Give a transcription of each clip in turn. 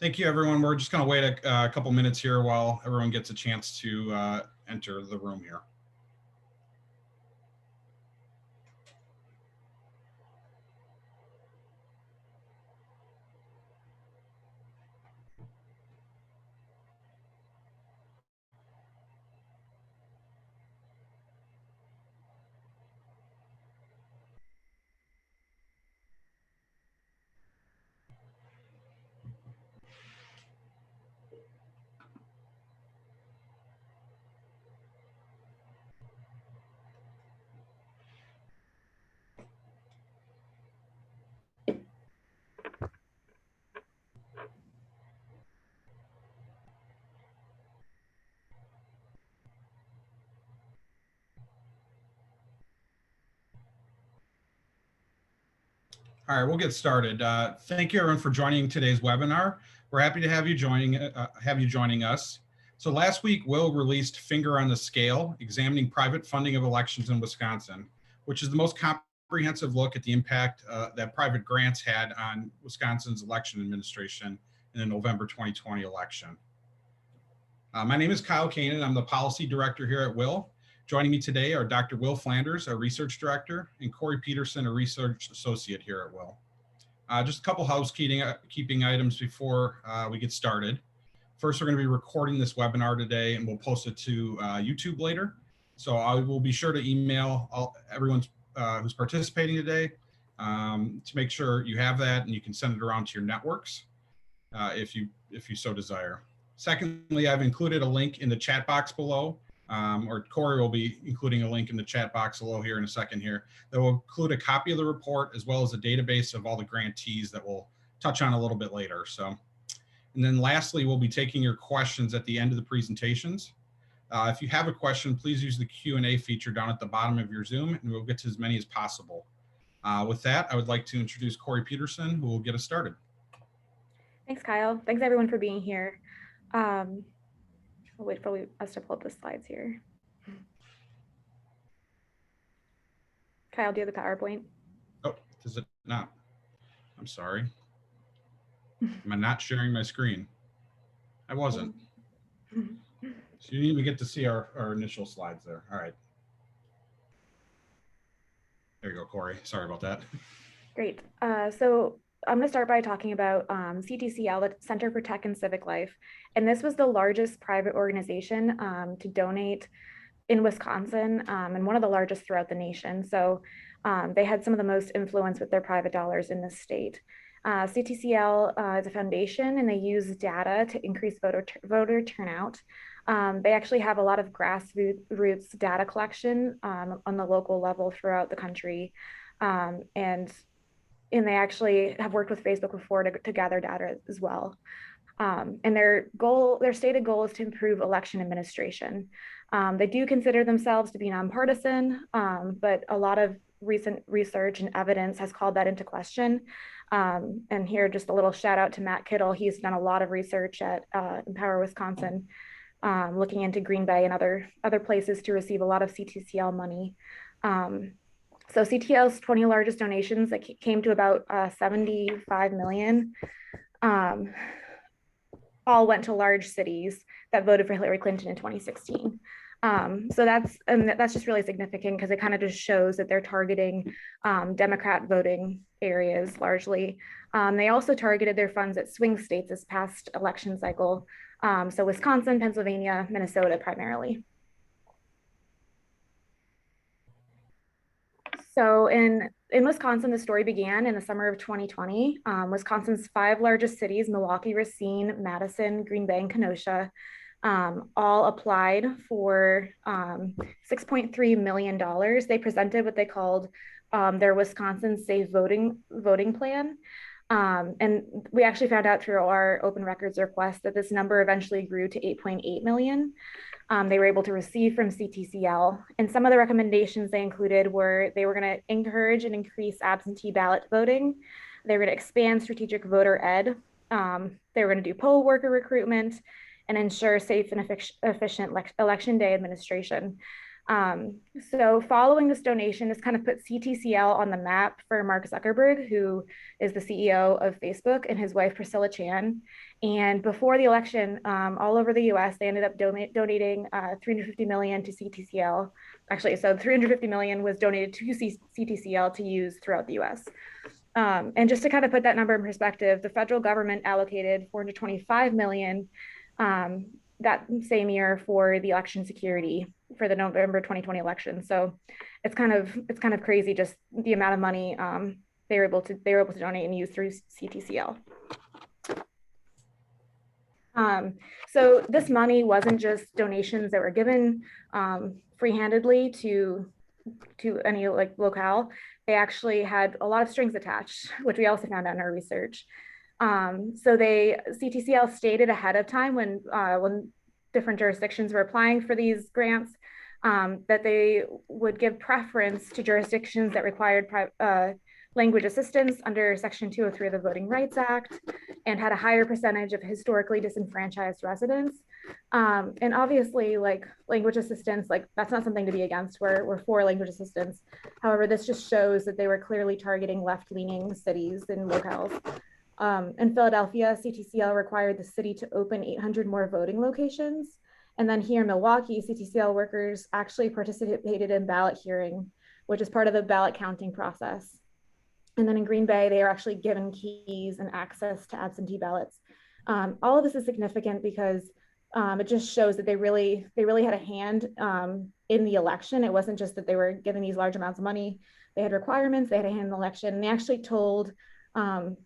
Thank you, everyone. We're just going to wait a couple minutes here while everyone gets a chance to enter the room here. All right, we'll get started. Thank you, everyone, for joining today's webinar. We're happy to have you joining us. So last week, Will released Finger on the Scale, examining private funding of elections in Wisconsin, which is the most comprehensive look at the impact that private grants had on Wisconsin's election administration in the November 2020 election. My name is Kyle Kanan. I'm the policy director here at Will. Joining me today are Dr. Will Flanders, our research director, and Corey Peterson, a research associate here at Will. Just a couple housekeeping items before we get started. First, we're going to be recording this webinar today, and we'll post it to YouTube later. So I will be sure to email everyone who's participating today to make sure you have that, and you can send it around to your networks if you so desire. Secondly, I've included a link in the chat box below. Or Corey will be including a link in the chat box below here in a second here that will include a copy of the report as well as a database of all the grantees that we'll touch on a little bit later. So, and then lastly, we'll be taking your questions at the end of the presentations. If you have a question, please use the Q&A feature down at the bottom of your Zoom, and we'll get to as many as possible. With that, I would like to introduce Corey Peterson, who will get us started. Thanks, Kyle. Thanks, everyone, for being here. I'll wait for us to pull up the slides here. Kyle, do you have the PowerPoint? Oh, does it not? I'm sorry. Am I not sharing my screen? I wasn't. So you didn't even get to see our initial slides there. All right. There you go, Corey. Sorry about that. Great. So I'm going to start by talking about CTCL, the Center for Tech and Civic Life. And this was the largest private organization to donate in Wisconsin and one of the largest throughout the nation. So they had some of the most influence with their private dollars in this state. CTCL is a foundation, and they use data to increase voter turnout. They actually have a lot of grassroots data collection on the local level throughout the country. And they actually have worked with Facebook before to gather data as well. And their stated goal is to improve election administration. They do consider themselves to be nonpartisan, but a lot of recent research and evidence has called that into question. And here, just a little shout out to Matt Kittle. He's done a lot of research at Empower Wisconsin, looking into Green Bay and other places to receive a lot of CTCL money. So CTCL's 20 largest donations that came to about 75 million, all went to large cities that voted for Hillary Clinton in 2016. So that's just really significant because it kind of just shows that they're targeting Democrat voting areas largely. They also targeted their funds at swing states this past election cycle. So Wisconsin, Pennsylvania, Minnesota primarily. So in Wisconsin, the story began in the summer of 2020. Wisconsin's 5 largest cities, Milwaukee, Racine, Madison, Green Bay, and Kenosha, all applied for $6.3 million. They presented what they called their Wisconsin Safe Voting Plan. And we actually found out through our open records request that this number eventually grew to 8.8 million. They were able to receive from CTCL. And some of the recommendations they included were they were going to encourage and increase absentee ballot voting. They were going to expand strategic voter ed. They were going to do poll worker recruitment and ensure safe and efficient election day administration. So following this donation, this kind of put CTCL on the map for Mark Zuckerberg, who is the CEO of Facebook, and his wife, Priscilla Chan. And before the election, all over the US, they ended up donating 350 million to CTCL. Actually, so 350 million was donated to CTCL to use throughout the US. And just to kind of put that number in perspective, the federal government allocated 425 million that same year for the election security for the November 2020 election. So it's kind of crazy just the amount of money they were able to donate and use through CTCL. So this money wasn't just donations that were given free-handedly to any like locale. They actually had a lot of strings attached, which we also found out in our research. So CTCL stated ahead of time when different jurisdictions were applying for these grants that they would give preference to jurisdictions that required language assistance under Section 203 of the Voting Rights Act and had a higher percentage of historically disenfranchised residents. And obviously, like language assistance, like that's not something to be against. We're for language assistance. However, this just shows that they were clearly targeting left-leaning cities and locales. In Philadelphia, CTCL required the city to open 800 more voting locations. And then here in Milwaukee, CTCL workers actually participated in ballot hearing, which is part of the ballot counting process. And then in Green Bay, they are actually given keys and access to absentee ballots. All of this is significant because it just shows that they really had a hand in the election. It wasn't just that they were given these large amounts of money. They had requirements, they had a hand in the election. And they actually told some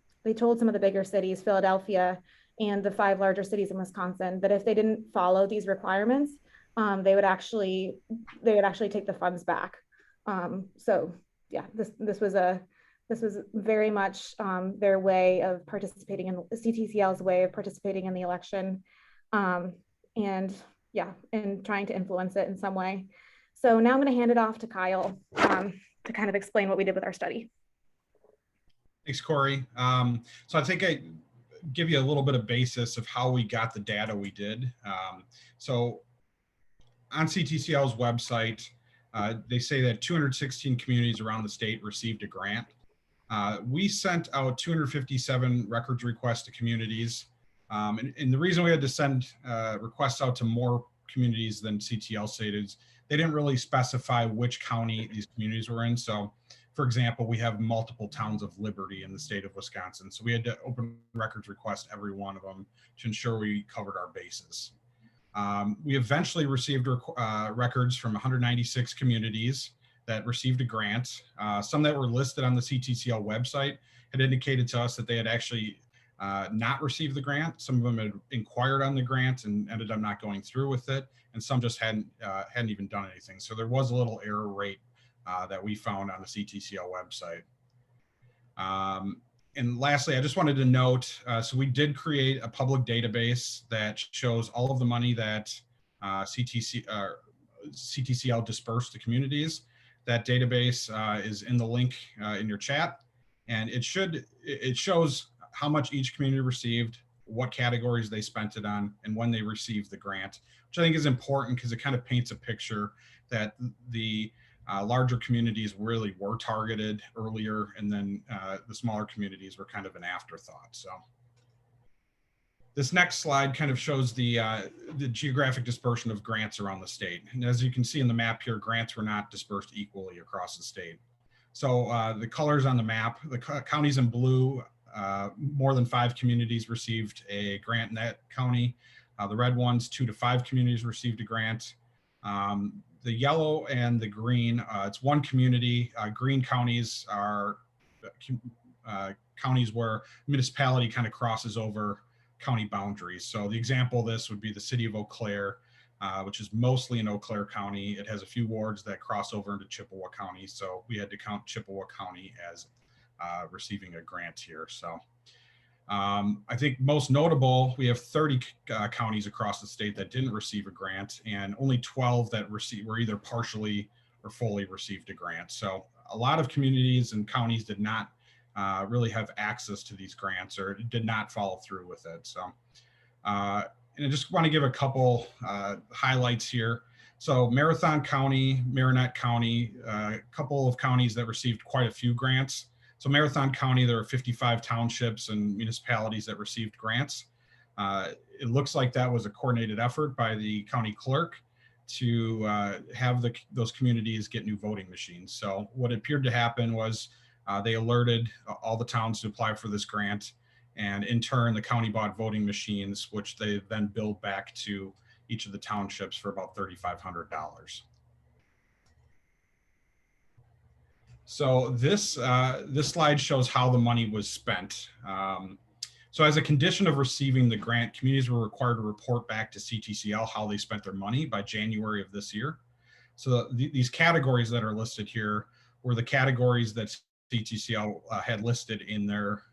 of the bigger cities, Philadelphia and the 5 larger cities in Wisconsin, that if they didn't follow these requirements, they would actually take the funds back. So yeah, this was very much their way of participating in CTCL's way of participating in the election, and trying to influence it in some way. So now I'm going to hand it off to Kyle to kind of explain what we did with our study. Thanks, Corey. So I think I give you a little bit of basis of how we got the data we did. So on CTCL's website, they say that 216 communities around the state received a grant. We sent out 257 records requests to communities. And the reason we had to send requests out to more communities than CTL stated is they didn't really specify which county these communities were in. So for example, we have multiple towns of liberty in the state of Wisconsin. So we had to open records request every one of them to ensure we covered our bases. We eventually received records from 196 communities that received a grant. Some that were listed on the CTCL website had indicated to us that they had actually not received the grant. Some of them had inquired on the grant and ended up not going through with it, and some just hadn't even done anything. So there was a little error rate that we found on the CTCL website. And lastly, I just wanted to note, so we did create a public database that shows all of the money that CTCL dispersed to communities. That database is in the link in your chat, and it shows how much each community received, what categories they spent it on, and when they received the grant, which I think is important because it kind of paints a picture that the larger communities really were targeted earlier, and then the smaller communities were kind of an afterthought. So this next slide kind of shows the geographic dispersion of grants around the state. And as you can see in the map here, grants were not dispersed equally across the state. So the colors on the map, the counties in blue, more than 5 communities received a grant in that county. The red ones, 2 to 5 communities received a grant. The yellow and the green, it's 1 community. Green counties are counties where municipality kind of crosses over county boundaries. So the example of this would be the city of Eau Claire, which is mostly in Eau Claire County. It has a few wards that cross over into Chippewa County. So we had to count Chippewa County as receiving a grant here. So I think most notable, we have 30 counties across the state that didn't receive a grant, and only 12 that were either partially or fully received a grant. So a lot of communities and counties did not really have access to these grants or did not follow through with it. So, and I just want to give a couple highlights here. So Marathon County, Marinette County, a couple of counties that received quite a few grants. So Marathon County, there are 55 townships and municipalities that received grants. It looks like that was a coordinated effort by the county clerk to have those communities get new voting machines. So what appeared to happen was they alerted all the towns to apply for this grant. And in turn, the county bought voting machines, which they then billed back to each of the townships for about $3,500. So this slide shows how the money was spent. So as a condition of receiving the grant, communities were required to report back to CTCL how they spent their money by January of this year. So these categories that are listed here were the categories that CTCL had listed in their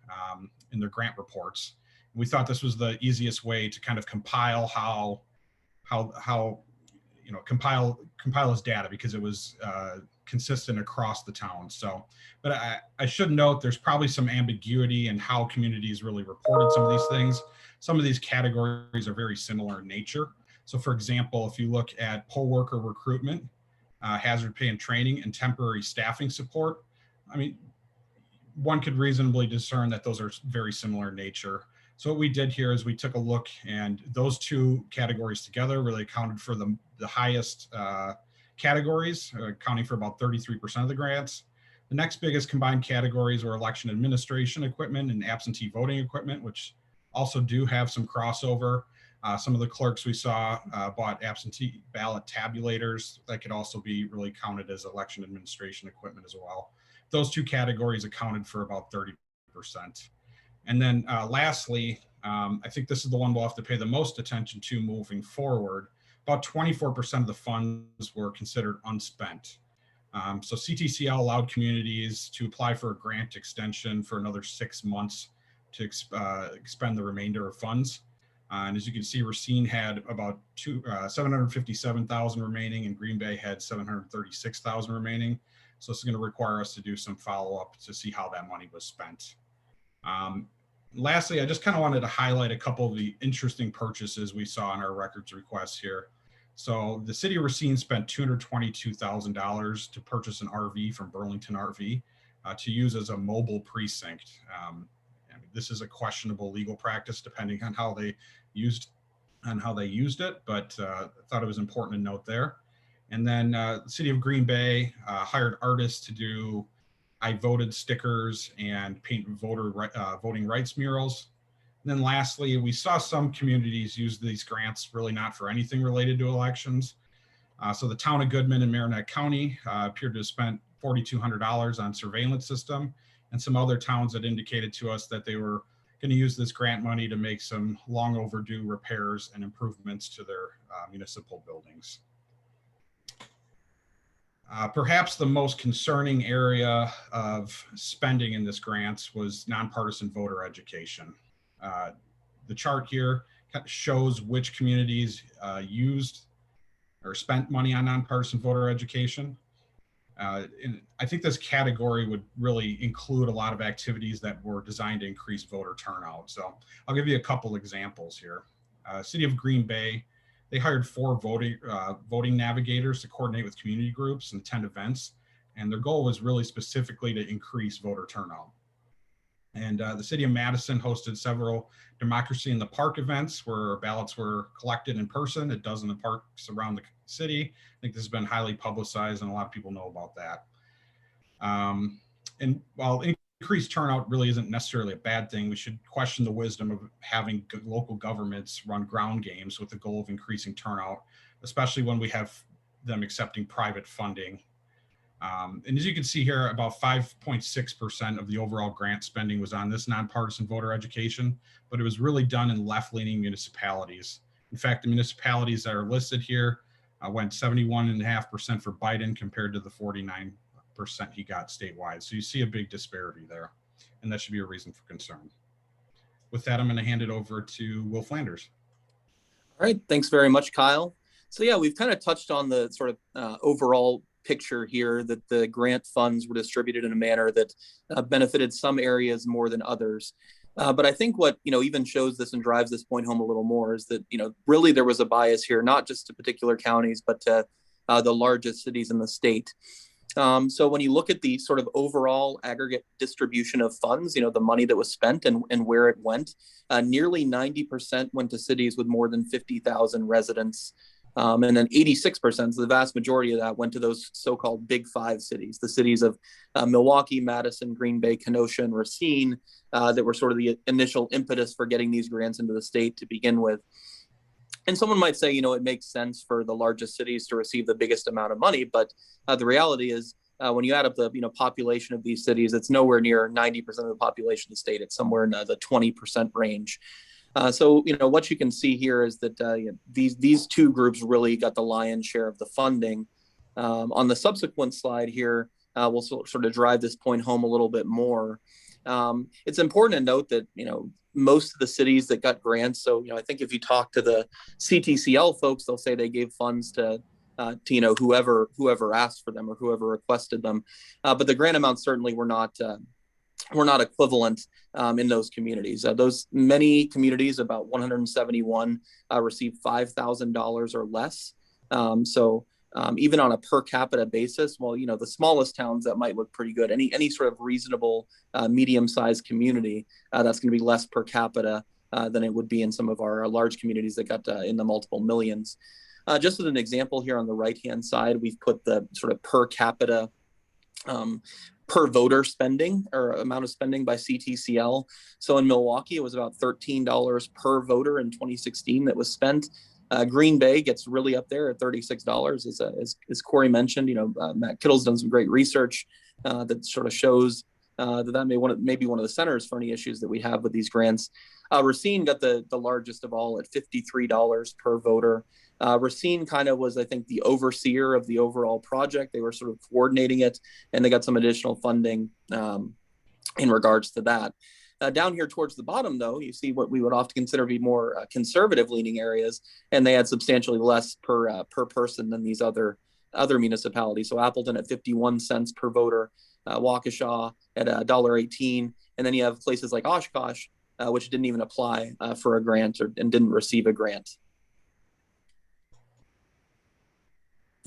grant reports. We thought this was the easiest way to kind of compile compile his data, because it was consistent across the town. So, but I should note there's probably some ambiguity in how communities really reported some of these things. Some of these categories are very similar in nature. So for example, if you look at poll worker recruitment, hazard pay and training, and temporary staffing support, I mean, one could reasonably discern that those are very similar in nature. So what we did here is we took a look, and those two categories together really accounted for the highest categories, accounting for about 33% of the grants. The next biggest combined categories were election administration equipment and absentee voting equipment, which also do have some crossover. Some of the clerks we saw bought absentee ballot tabulators that could also be really counted as election administration equipment as well. Those two categories accounted for about 30%. And then lastly, I think this is the one we'll have to pay the most attention to moving forward. About 24% of the funds were considered unspent. So CTCL allowed communities to apply for a grant extension for another 6 months to expend the remainder of funds. And as you can see, Racine had about 757,000 remaining, and Green Bay had 736,000 remaining. So this is going to require us to do some follow-up to see how that money was spent. Lastly, I just kind of wanted to highlight a couple of the interesting purchases we saw in our records requests here. So the city of Racine spent $222,000 to purchase an RV from Burlington RV to use as a mobile precinct. This is a questionable legal practice depending on how they used it, but I thought it was important to note there. And then the city of Green Bay hired artists to do I voted stickers and paint voting rights murals. And then lastly, we saw some communities use these grants really not for anything related to elections. So the town of Goodman in Marinette County appeared to have spent $4,200 on surveillance system, and some other towns that indicated to us that they were going to use this grant money to make some long overdue repairs and improvements to their municipal buildings. Perhaps the most concerning area of spending in this grants was nonpartisan voter education. The chart here shows which communities used or spent money on nonpartisan voter education. And I think this category would really include a lot of activities that were designed to increase voter turnout. So I'll give you a couple examples here. City of Green Bay, they hired 4 voting navigators to coordinate with community groups and attend events. And their goal was really specifically to increase voter turnout. And the city of Madison hosted several Democracy in the Park events where ballots were collected in person at dozens of parks around the city. I think this has been highly publicized and a lot of people know about that. And while increased turnout really isn't necessarily a bad thing, we should question the wisdom of having local governments run ground games with the goal of increasing turnout, especially when we have them accepting private funding. And as you can see here, about 5.6% of the overall grant spending was on this nonpartisan voter education, but it was really done in left-leaning municipalities. In fact, the municipalities that are listed here went 71.5% for Biden compared to the 49% he got statewide. So you see a big disparity there, and that should be a reason for concern. With that, I'm going to hand it over to Will Flanders. All right, thanks very much, Kyle. So yeah, we've kind of touched on the sort of overall picture here that the grant funds were distributed in a manner that benefited some areas more than others. But I think what, even shows this and drives this point home a little more is that, really there was a bias here, not just to particular counties, but to the largest cities in the state. So when you look at the sort of overall aggregate distribution of funds, the money that was spent and where it went, nearly 90% went to cities with more than 50,000 residents. And then 86%, so the vast majority of that went to those so-called big five cities, the cities of Milwaukee, Madison, Green Bay, Kenosha, and Racine, that were sort of the initial impetus for getting these grants into the state to begin with. And someone might say, it makes sense for the largest cities to receive the biggest amount of money, but the reality is when you add up the population of these cities, it's nowhere near 90% of the population of the state. It's somewhere in the 20% range. So what you can see here is that these two groups really got the lion's share of the funding. On the subsequent slide here, we'll sort of drive this point home a little bit more. It's important to note that most of the cities that got grants. So I think if you talk to the CTCL folks, they'll say they gave funds to whoever asked for them or whoever requested them. But the grant amounts certainly were not equivalent in those communities. Those many communities, about 171, received $5,000 or less. Even on a per capita basis, well, the smallest towns, that might look pretty good. Any sort of reasonable medium-sized community, that's going to be less per capita than it would be in some of our large communities that got in the multiple millions. Just as an example here on the right-hand side, we've put the sort of per capita per voter spending or amount of spending by CTCL. So in Milwaukee, it was about $13 per voter in 2016 that was spent. Green Bay gets really up there at $36. As Corey mentioned, Matt Kittle's done some great research that sort of shows that may be one of the centers for any issues that we have with these grants. Racine got the largest of all at $53 per voter. Racine kind of was, I think, the overseer of the overall project. They were sort of coordinating it, and they got some additional funding in regards to that. Down here towards the bottom, though, you see what we would often consider to be more conservative-leaning areas, and they had substantially less per person than these other municipalities. So Appleton at 51 cents per voter, Waukesha at $1.18, and then you have places like Oshkosh, which didn't even apply for a grant and didn't receive a grant.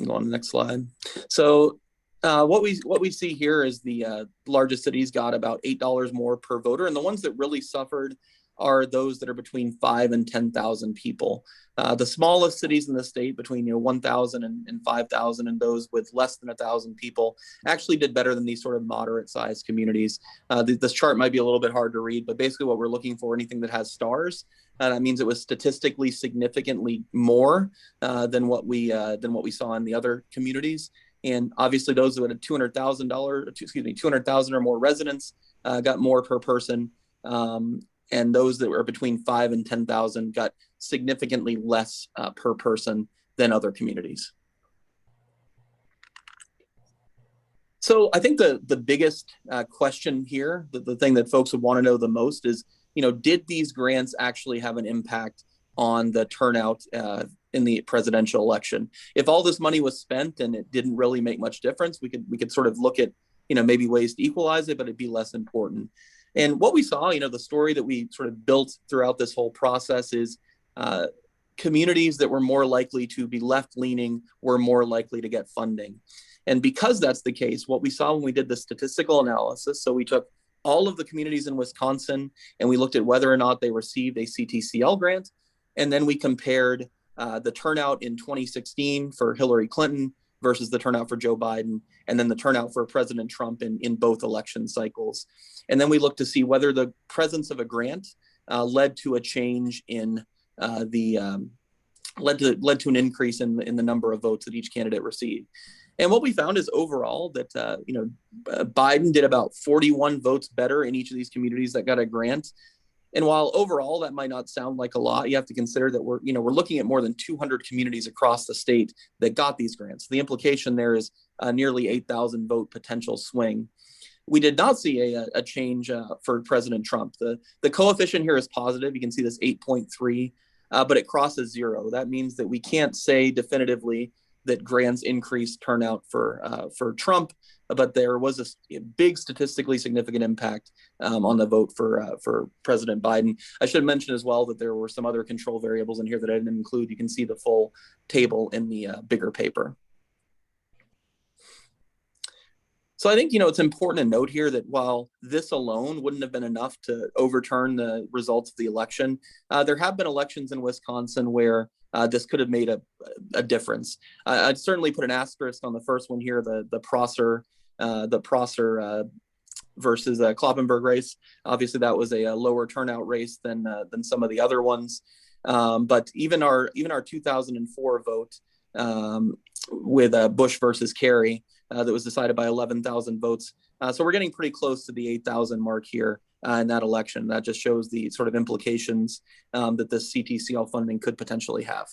Go on to the next slide. So what we see here is the largest cities got about $8 more per voter, and the ones that really suffered are those that are between 5,000 and 10,000 people. The smallest cities in the state, between 1,000 and 5,000, and those with less than 1,000 people, actually did better than these sort of moderate-sized communities. This chart might be a little bit hard to read, but basically what we're looking for, anything that has stars, that means it was statistically significantly more than what we saw in the other communities. And obviously, those who had $200,000 or more residents got more per person. And those that were between 5,000 and 10,000 got significantly less per person than other communities. So I think the biggest question here, the thing that folks would want to know the most is, did these grants actually have an impact on the turnout in the presidential election? If all this money was spent and it didn't really make much difference, we could sort of look at, maybe ways to equalize it, but it'd be less important. And what we saw, the story that we sort of built throughout this whole process is communities that were more likely to be left-leaning were more likely to get funding. And because that's the case, what we saw when we did the statistical analysis, so we took all of the communities in Wisconsin and we looked at whether or not they received a CTCL grant. And then we compared the turnout in 2016 for Hillary Clinton versus the turnout for Joe Biden, and then the turnout for President Trump in both election cycles. And then we looked to see whether the presence of a grant led to a change in led to an increase in the number of votes that each candidate received. And what we found is overall that Biden did about 41 votes better in each of these communities that got a grant. And while overall that might not sound like a lot, you have to consider that we're looking at more than 200 communities across the state that got these grants. The implication there is a nearly 8,000 vote potential swing. We did not see a change for President Trump. The coefficient here is positive. You can see this 8.3, but it crosses 0. That means that we can't say definitively that grants increased turnout for Trump, but there was a big statistically significant impact on the vote for President Biden. I should mention as well that there were some other control variables in here that I didn't include. You can see the full table in the bigger paper. So I think, it's important to note here that while this alone wouldn't have been enough to overturn the results of the election, there have been elections in Wisconsin where this could have made a difference. I'd certainly put an asterisk on the first one here, the Prosser versus Kloppenburg race. Obviously, that was a lower turnout race than some of the other ones. But even our 2004 vote with Bush versus Kerry, that was decided by 11,000 votes. So we're getting pretty close to the 8,000 mark here in that election. That just shows the sort of implications that this CTCL funding could potentially have.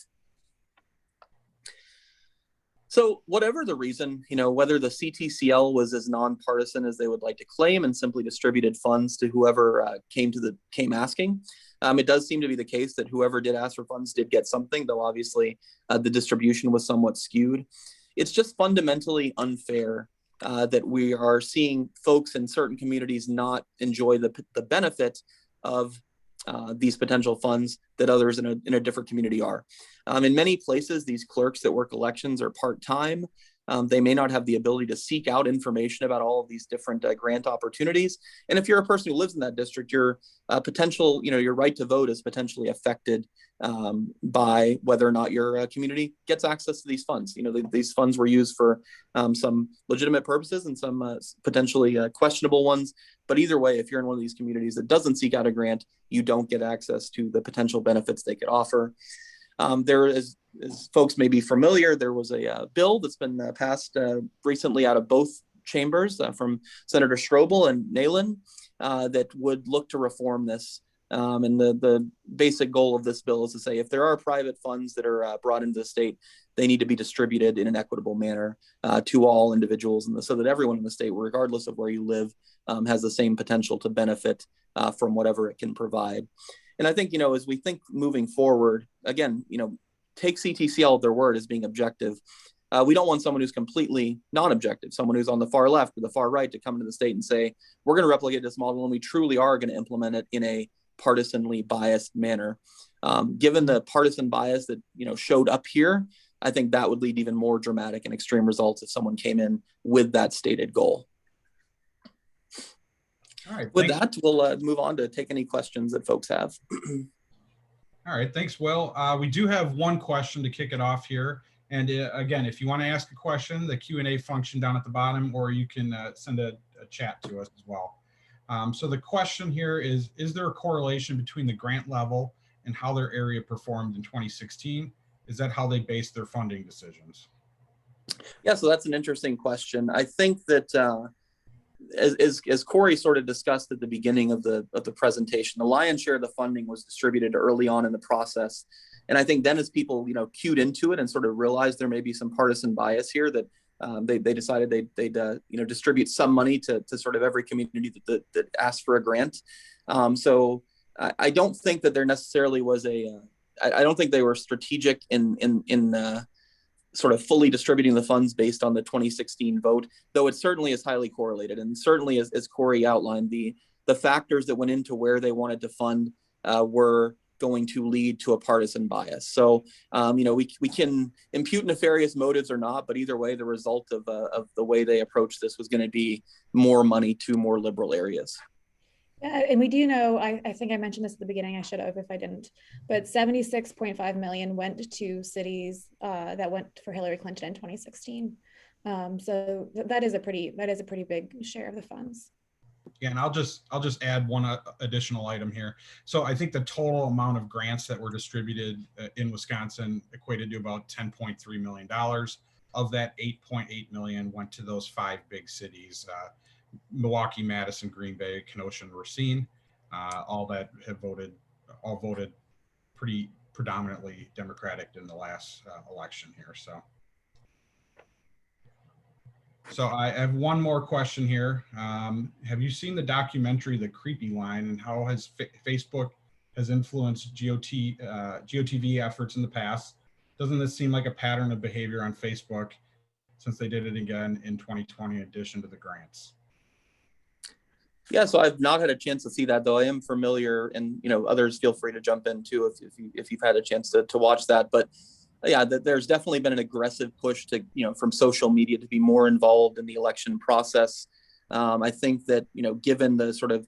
So whatever the reason, whether the CTCL was as nonpartisan as they would like to claim and simply distributed funds to whoever came asking, it does seem to be the case that whoever did ask for funds did get something, though obviously the distribution was somewhat skewed. It's just fundamentally unfair that we are seeing folks in certain communities not enjoy the benefit of these potential funds that others in a different community are. In many places, these clerks that work elections are part-time. They may not have the ability to seek out information about all of these different grant opportunities. And if you're a person who lives in that district, your your right to vote is potentially affected by whether or not your community gets access to these funds. These funds were used for some legitimate purposes and some potentially questionable ones. But either way, if you're in one of these communities that doesn't seek out a grant, you don't get access to the potential benefits they could offer. There is, as folks may be familiar, there was a bill that's been passed recently out of both chambers from Senator Strobel and Nalen that would look to reform this. And the basic goal of this bill is to say if there are private funds that are brought into the state, they need to be distributed in an equitable manner to all individuals, so that everyone in the state, regardless of where you live, has the same potential to benefit from whatever it can provide. And I think, as we think moving forward, again, take CTCL at their word as being objective. We don't want someone who's completely non-objective, someone who's on the far left or the far right to come into the state and say, we're going to replicate this model and we truly are going to implement it in a partisanly biased manner. Given the partisan bias that, showed up here, I think that would lead to even more dramatic and extreme results if someone came in with that stated goal. All right. With that, we'll move on to take any questions that folks have. All right. Thanks, Will. We do have one question to kick it off here. And again, if you want to ask a question, the Q&A function down at the bottom, or you can send a chat to us as well. So the question here is there a correlation between the grant level and how their area performed in 2016? Is that how they based their funding decisions? Yeah, so that's an interesting question. I think that as Corey sort of discussed at the beginning of the presentation, the lion's share of the funding was distributed early on in the process. And I think then as people, cued into it and sort of realized there may be some partisan bias here, that they decided they'd distribute some money to sort of every community that asked for a grant. So I don't think that there necessarily was I don't think they were strategic in sort of fully distributing the funds based on the 2016 vote, though it certainly is highly correlated. And certainly, as Corey outlined, the factors that went into where they wanted to fund were going to lead to a partisan bias. So, we can impute nefarious motives or not, but either way, the result of the way they approached this was going to be more money to more liberal areas. And we do know, I think I mentioned this at the beginning, I should have if I didn't, but 76.5 million went to cities that went for Hillary Clinton in 2016. So that is a pretty big share of the funds. Yeah, and I'll just add one additional item here. So I think the total amount of grants that were distributed in Wisconsin equated to about $10.3 million. Of that, 8.8 million went to those 5 big cities, Milwaukee, Madison, Green Bay, Kenosha, and Racine, all voted pretty predominantly Democratic in the last election here. So I have one more question here. Have you seen the documentary, The Creepy Line, and how has Facebook has influenced GOTV efforts in the past? Doesn't this seem like a pattern of behavior on Facebook since they did it again in 2020 in addition to the grants? Yeah, so I've not had a chance to see that, though I am familiar, and others feel free to jump in too if you've had a chance to watch that. But yeah, there's definitely been an aggressive push to from social media to be more involved in the election process. I think that given the sort of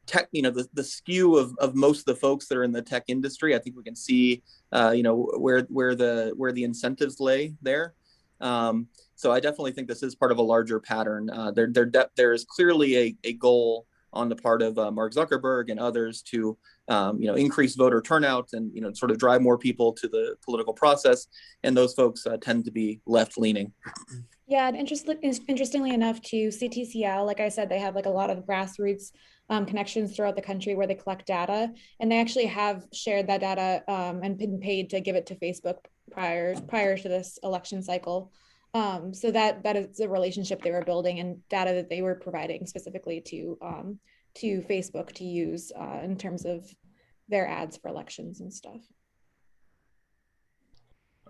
tech, the skew of most of the folks that are in the tech industry, I think we can see where the incentives lay there. So I definitely think this is part of a larger pattern. There is clearly a goal on the part of Mark Zuckerberg and others to increase voter turnout and sort of drive more people to the political process, and those folks tend to be left leaning. Yeah, and interestingly enough, too, CTCL, like I said, they have like a lot of grassroots connections throughout the country where they collect data, and they actually have shared that data and been paid to give it to Facebook prior to this election cycle. So that is a relationship they were building and data that they were providing specifically to Facebook to use in terms of their ads for elections and stuff.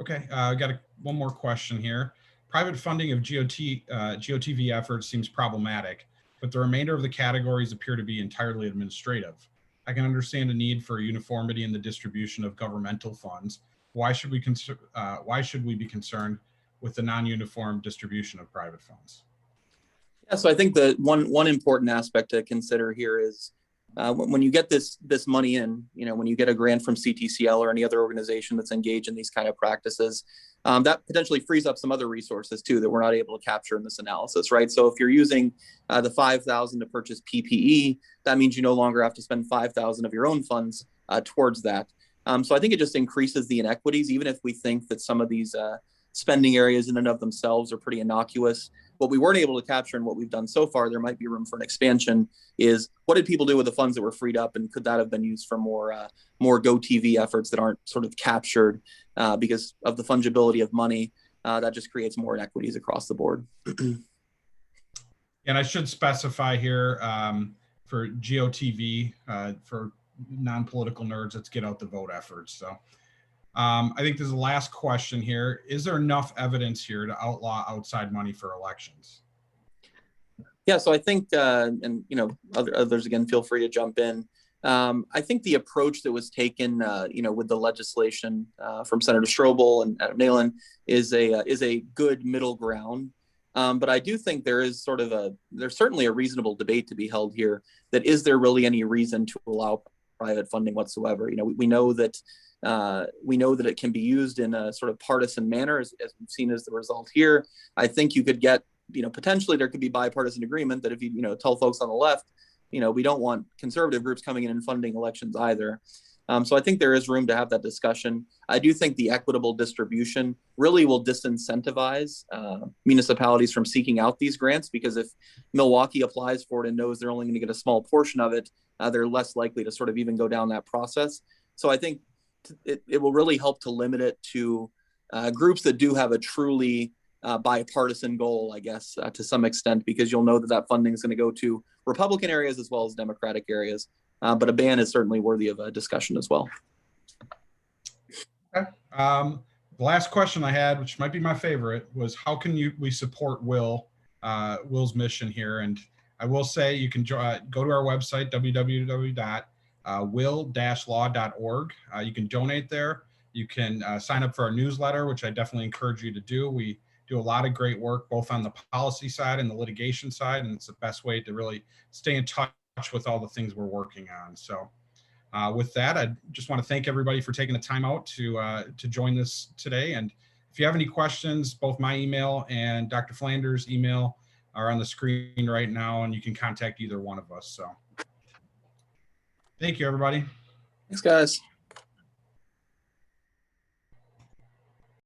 Okay, I got one more question here. Private funding of GOTV efforts seems problematic, but the remainder of the categories appear to be entirely administrative. I can understand a need for uniformity in the distribution of governmental funds. Why should we be concerned with the non-uniform distribution of private funds? Yeah, so I think the one important aspect to consider here is when you get this money in, when you get a grant from CTCL or any other organization that's engaged in these kind of practices, that potentially frees up some other resources too that we're not able to capture in this analysis, right? So if you're using the $5,000 to purchase PPE, that means you no longer have to spend $5,000 of your own funds towards that. So I think it just increases the inequities, even if we think that some of these spending areas in and of themselves are pretty innocuous. What we weren't able to capture and what we've done so far, there might be room for an expansion, is what did people do with the funds that were freed up, and could that have been used for more GoTV efforts that aren't sort of captured because of the fungibility of money? That just creates more inequities across the board. And I should specify here for GOTV, for non-political nerds, let's get out the vote efforts. So I think there's the last question here. Is there enough evidence here to outlaw outside money for elections? Yeah, so I think, and others again, feel free to jump in. I think the approach that was taken, with the legislation from Senator Strobel and Adam Nalen is a good middle ground. But I do think there's certainly a reasonable debate to be held here. That is there really any reason to allow private funding whatsoever? We know that it can be used in a sort of partisan manner, as we've seen as the result here. I think you could get, potentially there could be bipartisan agreement that if you tell folks on the left, we don't want conservative groups coming in and funding elections either. So I think there is room to have that discussion. I do think the equitable distribution really will disincentivize municipalities from seeking out these grants, because if Milwaukee applies for it and knows they're only going to get a small portion of it, they're less likely to sort of even go down that process. So I think it will really help to limit it to groups that do have a truly bipartisan goal, I guess, to some extent, because you'll know that funding is going to go to Republican areas as well as Democratic areas. But a ban is certainly worthy of a discussion as well. Okay. The last question I had, which might be my favorite, was how can we support Will's mission here? And I will say you can go to our website, www.will-law.org. You can donate there. You can sign up for our newsletter, which I definitely encourage you to do. We do a lot of great work, both on the policy side and the litigation side, and it's the best way to really stay in touch with all the things we're working on. So with that, I just want to thank everybody for taking the time out to join this today. And if you have any questions, both my email and Dr. Flanders' email are on the screen right now, and you can contact either one of us. So thank you, everybody. Thanks, guys.